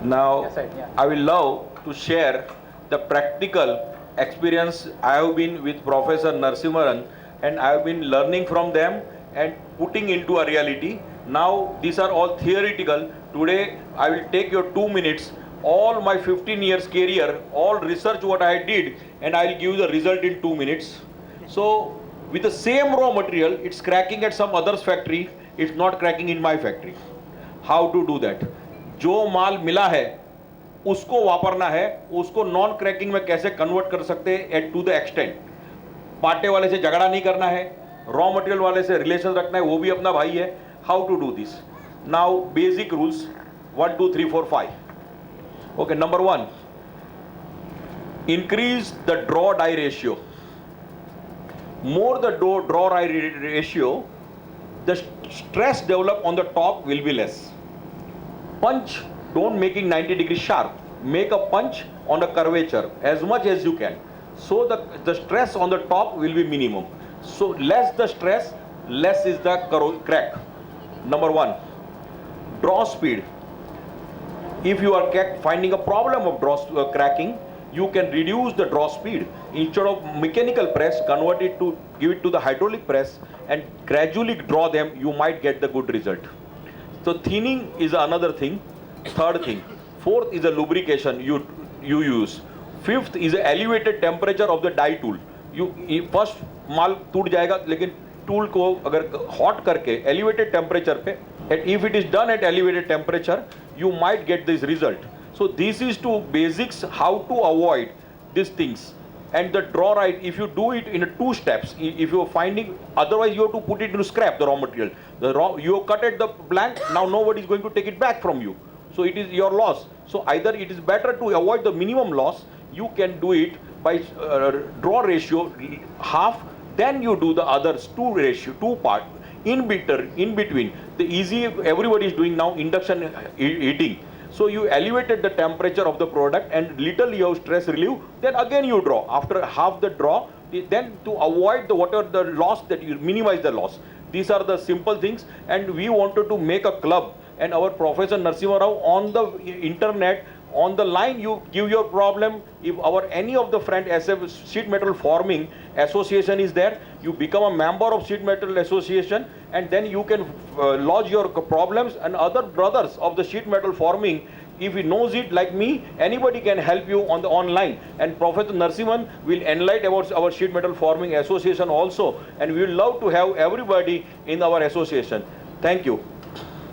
Now, Yes, sir. Yeah. I will love to share the practical experience I have been with Professor Narsimaran, and I have been learning from them and putting into a reality. Now, these are all theoretical. Today, I will take your 2 minutes, all my 15 years career, all research what I did, and I will give you the result in 2 minutes. So, with the same raw material, it's cracking at some other's factory, it's not cracking in my factory. How to do that? जो माल मिला है उसको वापरना है, उसको non cracking में कैसे convert कर सकते हैं एट टू द एक्सटेंट. पाटे वाले से झगड़ा नहीं करना है, रॉ मटेरियल वाले से रिलेशन रखना है, वो भी अपना भाई है. How to do this? Now basic rules 1 2 3 4 5. Okay, number 1, increase the draw die ratio. More the draw die ratio, the stress developed on the top will be less. Punch, don't making 90 degrees sharp, make a punch on a curvature as much as you can, so the stress on the top will be minimum. So less the stress, less is the crack. Number 1, draw speed. If you are finding a problem of cracking, you can reduce the draw speed. Instead of mechanical press, convert it to give it to the hydraulic press and gradually draw them, you might get the good result. So thinning is another thing. Third thing. Fourth is a lubrication you use. Fifth is a elevated temperature of the die tool. You first माल टूट जाएगा, लेकिन tool को अगर hot करके elevated temperature पे, and if it is done at elevated temperature, you might get this result. So this is to basics how to avoid these things. And the draw right, if you do it in 2 steps, if you are finding, otherwise you have to put it into scrap, the raw material. You have cut at the blank, now nobody is going to take it back from you. So it is your loss. So either it is better to avoid the minimum loss, you can do it by draw ratio half, then you do the others 2 part. In between, the easy everybody is doing now, induction heating. So you elevated the temperature of the product and little you have stress relief, then again you draw. After half the draw, then to avoid the whatever the loss, that you minimize the loss. These are the simple things, and we wanted to make a club, and our Professor Narsimha Rao on the internet, on the line, you give your problem. If our any of the friend SF sheet metal forming association is there, you become a member of sheet metal association, and then you can lodge your problems, and other brothers of the sheet metal forming, if he knows it like me, anybody can help you on the online. And Professor Narsiman will enlighten about our sheet metal forming association also, and we will love to have everybody in our association. Thank you.